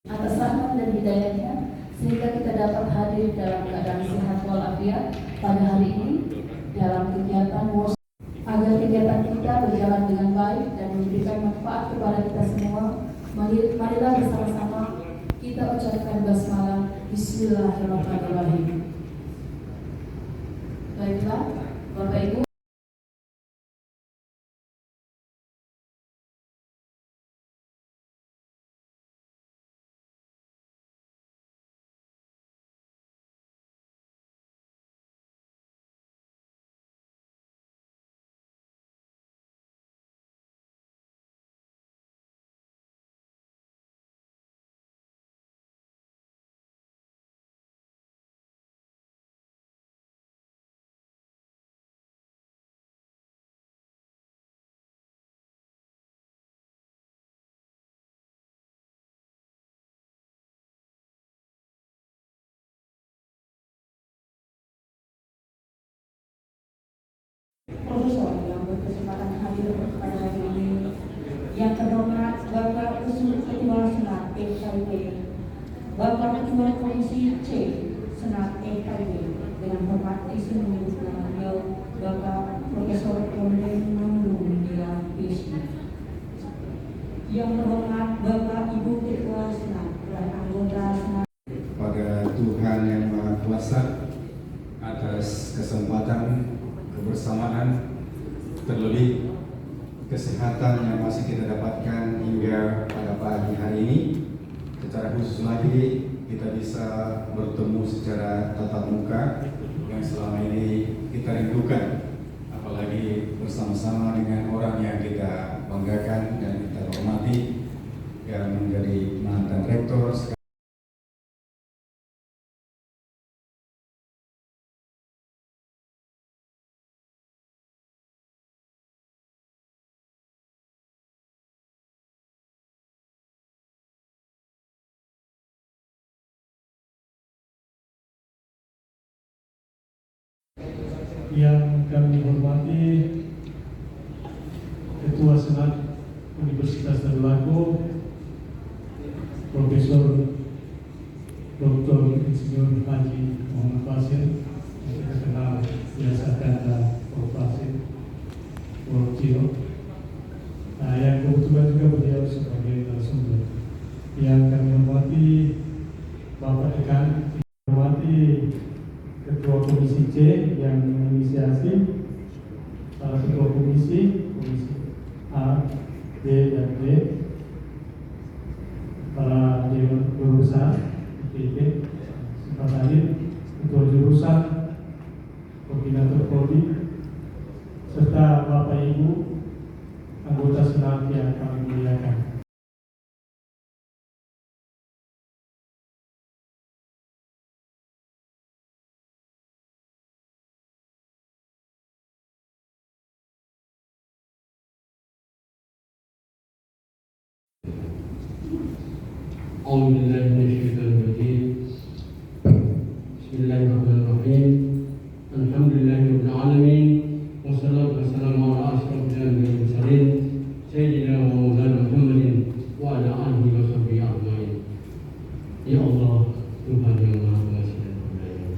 atas rahmat dan hidayahnya sehingga kita dapat hadir dalam keadaan sehat walafiat pada hari ini dalam kegiatan WOS, agar kegiatan kita berjalan dengan baik dan memberikan manfaat kepada kita semua. Marilah bersama-sama kita ucapkan basmalah. Bismillahirrahmanirrahim. Baiklah, Bapak Ibu. Profesor yang berkesempatan hadir pada hari ini, yang terhormat Bapak Ketua Senat FKIP, Bapak Ketua Komisi C Senat FKIP, dengan hormat izin menyebut nama beliau Bapak Profesor Komden Mamlu Nila PhD. Yang terhormat Bapak Ibu Ketua Senat dan anggota Senat. Pada Tuhan yang Maha Kuasa atas kesempatan kebersamaan, terlebih kesehatan yang masih kita dapatkan hingga pada pagi hari ini. Secara khusus lagi kita bisa bertemu secara tatap muka yang selama ini kita rindukan, apalagi bersama-sama dengan orang yang kita banggakan dan kita hormati, yang menjadi mantan rektor. Yang kami hormati Ketua Senat Universitas Tadulako, Profesor Dr. Insinyur Haji Muhammad Fasil, yang kita kenal biasa kata Prof. Fasil, Prof. Ciro. Nah, yang kebetulan juga beliau sebagai narasumber. Yang kami hormati Bapak Dekan, hormati Ketua Komisi C yang menginisiasi para Ketua Komisi A, B, dan D, para Dewan Jurusan IPB, sempat hadir, Ketua Jurusan, Koordinator Prodi, serta Bapak Ibu anggota Senat yang kami muliakan. Bismillahirrahmanirrahim. Alhamdulillahirabbil alamin. Wassalatu wassalamu ala asyrofil anbiya'i wal mursalin sayyidina wa maulana Muhammadin wa ala alihi wa sahbihi ajmain. Ya Allah, Tuhan yang Maha Pengasih dan Penyayang.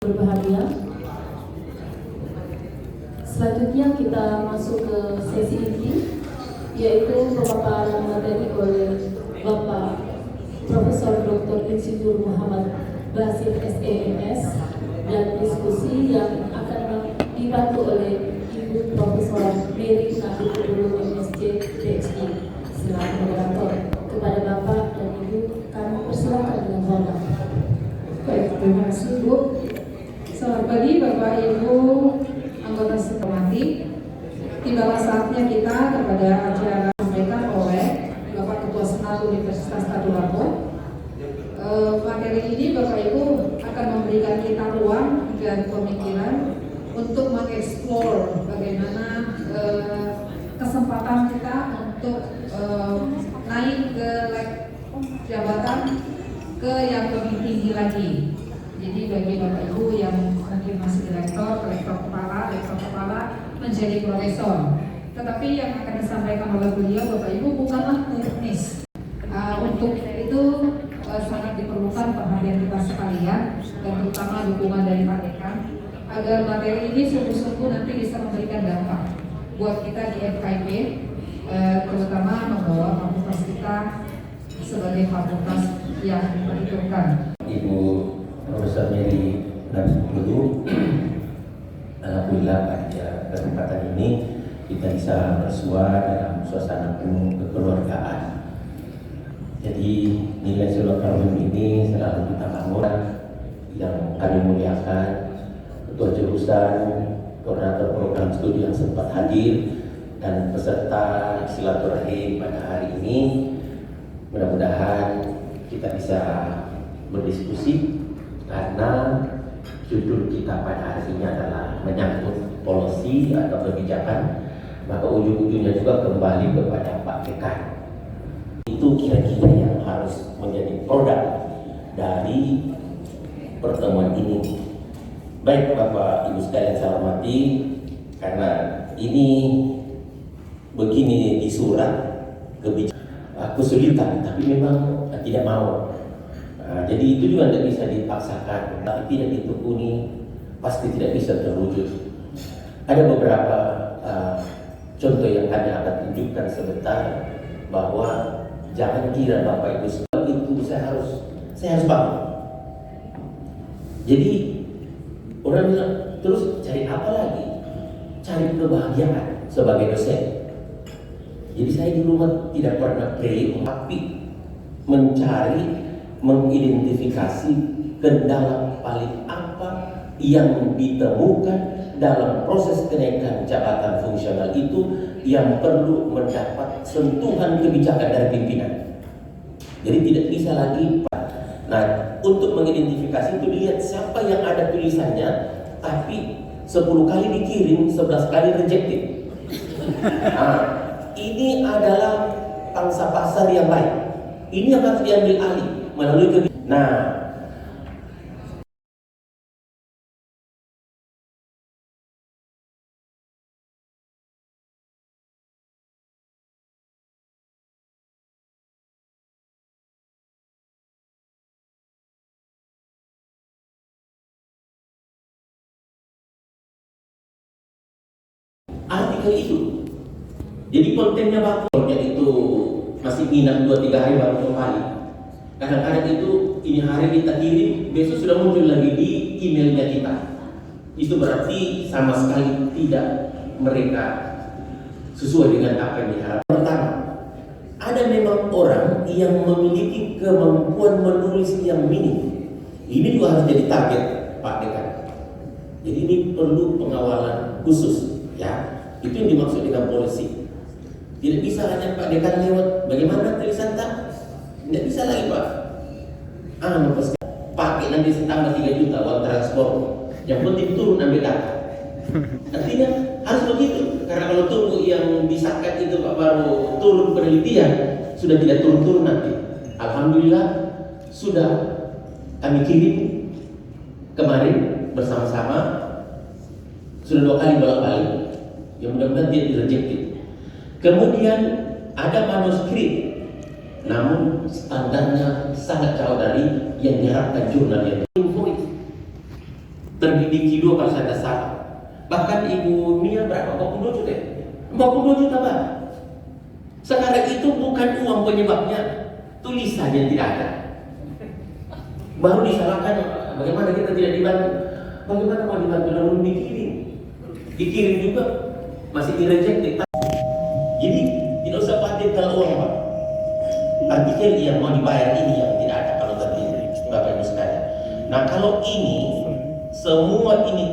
Berbahagia. Selanjutnya kita masuk ke sesi inti, yaitu pemaparan materi oleh Bapak Profesor Dr. Insinyur Muhammad Basit SEMS, dan diskusi yang akan dibantu oleh Ibu Profesor Mary Nabiullah MSc PhD selaku moderator. Kepada Bapak dan Ibu kami persilakan dengan hormat. Baik, terima kasih Bu. Selamat pagi Bapak Ibu anggota Senat. Tibalah saatnya selanjutnya kita kepada acara disampaikan oleh Bapak Ketua Senat Universitas Tadulako. Materi ini Bapak Ibu akan memberikan kita ruang dan pemikiran untuk mengeksplor bagaimana kesempatan kita untuk naik ke jabatan ke yang lebih tinggi lagi. Jadi bagi Bapak Ibu yang mungkin masih direktur kepala menjadi profesor. Tetapi yang akan disampaikan oleh beliau Bapak Ibu bukanlah teknis. Untuk itu sangat diperlukan perhatian kita sekalian dan terutama dukungan dari Pak Dekan agar materi ini sungguh-sungguh nanti bisa memberikan dampak buat kita di FKIP, terutama membawa fakultas kita sebagai fakultas yang diperhitungkan. Ibu Profesor Mary Dulu, alhamdulillah pada kesempatan ini kita bisa bersua dalam suasana penuh kekeluargaan. Jadi nilai silaturahim ini selalu kita bangun yang kami muliakan ketua jurusan, koordinator program studi yang sempat hadir dan peserta silaturahim pada hari ini. Mudah-mudahan kita bisa berdiskusi karena judul kita pada hari ini adalah menyangkut policy atau kebijakan, maka ujung-ujungnya juga kembali kepada Pak Dekan. Itu kira-kira yang harus menjadi produk dari pertemuan ini. Baik Bapak Ibu sekalian saya hormati, karena ini begini di surat kebijakan kesulitan, tapi memang tidak mau. Jadi itu juga tidak bisa dipaksakan, tapi tidak ditekuni pasti tidak bisa terwujud. Ada beberapa contoh yang kami akan tunjukkan sebentar, bahwa jangan kira Bapak Ibu sebab itu saya harus bangun. Jadi orang bilang terus cari apa lagi? Cari kebahagiaan sebagai dosen. Jadi saya di rumah tidak pernah pray, tapi mencari, mengidentifikasi kendala paling apa yang ditemukan dalam proses kenaikan jabatan fungsional itu yang perlu mendapat sentuhan kebijakan dari pimpinan. Jadi tidak bisa lagi. Nah, untuk mengidentifikasi itu dilihat siapa yang ada tulisannya, tapi 10 kali dikirim, 11 kali rejected. Nah, ini adalah pangsa pasar yang baik. Ini yang harus diambil alih melalui kebijakan. Nah, artikel itu. Jadi kontennya bagus, itu masih minat 2-3 hari baru kembali. Kadang-kadang itu ini hari kita kirim, besok sudah muncul lagi di emailnya kita. Itu berarti sama sekali tidak mereka sesuai dengan apa yang diharapkan. Pertama, ada memang orang yang memiliki kemampuan menulis yang minim. Ini juga harus jadi target Pak Dekan. Jadi ini perlu pengawalan khusus, ya. Itu yang dimaksud dengan polisi. Tidak bisa hanya Pak Dekan lewat bagaimana tulisan tak? Tidak bisa lagi Pak. Pakai nanti setambah 3 juta uang transport. Yang penting turun ambil data. Artinya harus begitu. Karena kalau tunggu yang disakat itu Pak baru turun penelitian, sudah tidak turun-turun nanti. Alhamdulillah sudah kami kirim kemarin bersama-sama. Sudah 2 kali bolak-balik. Yang mudah-mudahan dia direjected. Kemudian ada manuskrip, namun standarnya sangat jauh dari yang diharapkan jurnal yang terbidik 2 kalau saya tidak salah. Bahkan Ibu Mia berapa? 42 juta. 42 juta Pak. Sekarang itu bukan uang penyebabnya, tulisan yang tidak ada. Baru disalahkan bagaimana kita tidak dibantu. Bagaimana mau dibantu lalu dikirim juga masih direject. Jadi tidak usah khawatir kalau uang Pak. Artikel yang mau dibayar ini yang tidak ada kalau tadi Bapak Ibu sekalian. Nah kalau ini semua ini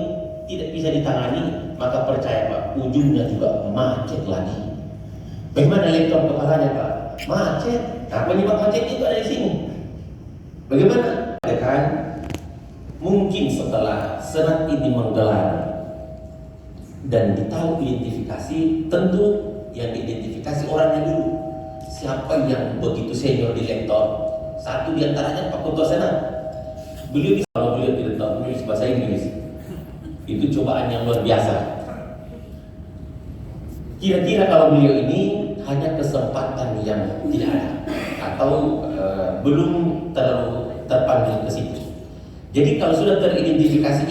tidak bisa ditangani, maka percaya Pak, ujungnya juga macet lagi. Bagaimana lektor kepalanya Pak? Macet. Nah, penyebab macet itu ada di sini. Bagaimana? Kan mungkin setelah senat ini menggelar dan ditahu identifikasi, tentu yang diidentifikasi orangnya dulu. Siapa yang begitu senior di lektor? Satu di antaranya Pak Ketua Senat. Beliau bisa, kalau beliau tidak tahu menulis bahasa Inggris, itu cobaan yang luar biasa. Kira-kira kalau beliau ini hanya kesempatan yang tidak ada atau belum terlalu terpanggil ke situ. Jadi kalau sudah teridentifikasi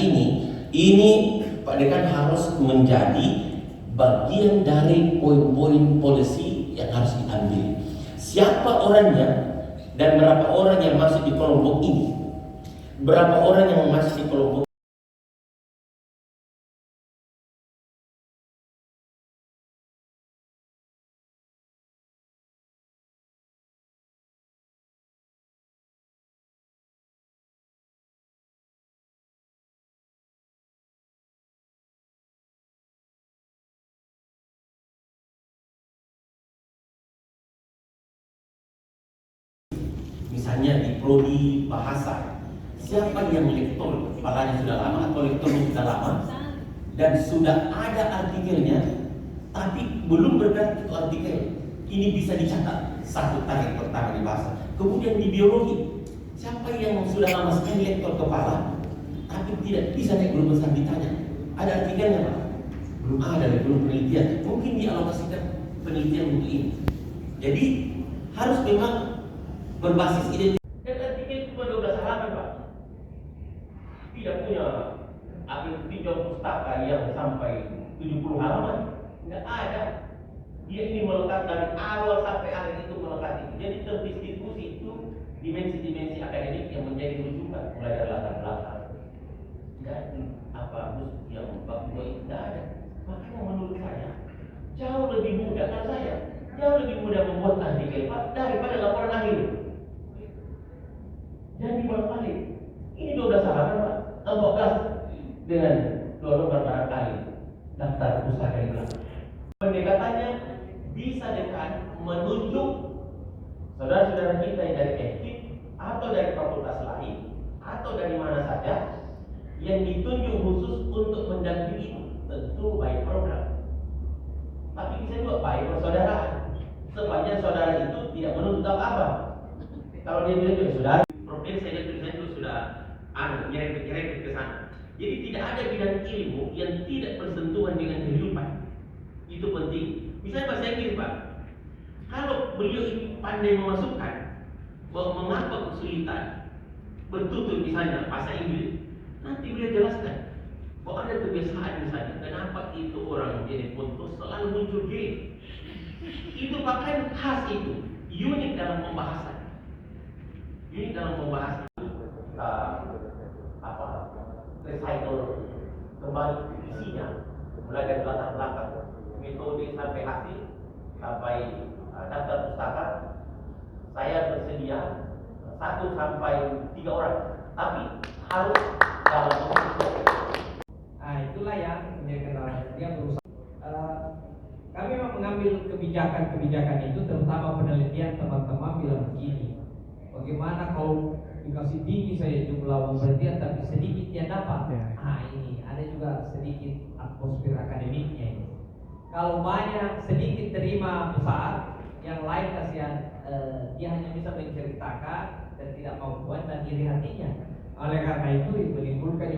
ini Pak Dekan harus menjadi bagian dari poin-poin polisi yang harus diambil. Siapa orangnya dan berapa orang yang masuk di kelompok ini? Berapa orang yang masuk di kelompok? Misalnya di prodi bahasa, siapa yang lektor kepalanya sudah lama atau lektornya sudah lama dan sudah ada artikelnya, tapi belum bergerak itu artikel, ini bisa dicatat satu tarikh pertama di bahasa. Kemudian di biologi, siapa yang sudah lama sekali lektor kepala, tapi tidak bisa naik guru besar ditanya, ada artikelnya Pak? Belum ada, belum penelitian. Mungkin dialokasikan penelitian untuk ini. Jadi harus memang berbasis identitas. Dan artikel cuma 12 halaman Pak. Tidak punya tinjau pustaka yang sampai 70 halaman. Tidak ada. Dia ini melekat dari awal sampai akhir itu melekat itu. Jadi terdistribusi itu dimensi-dimensi akademik yang menjadi rujukan mulai dari latar belakang dan apa yang bab dua itu tidak ada. Makanya menurut saya jauh lebih mudah, kalau saya jauh lebih mudah membuat artikel Pak daripada laporan akhir. Jangan dibolak-balik. Ini 12 halaman Pak, 14 dengan 2 lembar barangkali daftar pustaka di belakang. Pendekatannya bisa dengan menunjuk saudara-saudara kita yang dari FKIP atau dari fakultas lain atau dari mana saja yang ditunjuk khusus untuk mendampingi, tentu baik program. Tapi bisa juga baik persaudaraan. Sepanjang saudara itu tidak menuntut apa-apa. Kalau dia bilang saudara, problem saya tulisan itu sudah nyerempet ke sana. Jadi tidak ada bidang ilmu yang tidak bersentuhan dengan kehidupan. Itu penting. Misalnya bahasa Inggris Pak, kalau beliau ini pandai memasukkan bahwa mengapa kesulitan bertutur misalnya bahasa Inggris, nanti beliau jelaskan bahwa ada kebiasaan misalnya kenapa itu orang jadi foto selalu muncul gay. Itu bahkan khas itu, unik dalam pembahasan. Unik dalam pembahasan. Recycle kembali isinya, mulai dari latar belakang, metode sampai hasil, sampai daftar pustaka. Saya bersedia 1 sampai 3 orang, tapi harus dalam itulah yang dia berusaha. Kami memang mengambil kebijakan itu, terutama penelitian teman-teman bilang begini, bagaimana kalau dikasih tinggi saya jumlah penelitian tapi sedikit yang dapat. Ini ada juga sedikit atmosfer akademiknya ini. Kalau banyak sedikit terima besar, yang lain kasihan dia hanya bisa menceritakan dan tidak mau buat dan iri hatinya. Oleh karena itu menimbulkan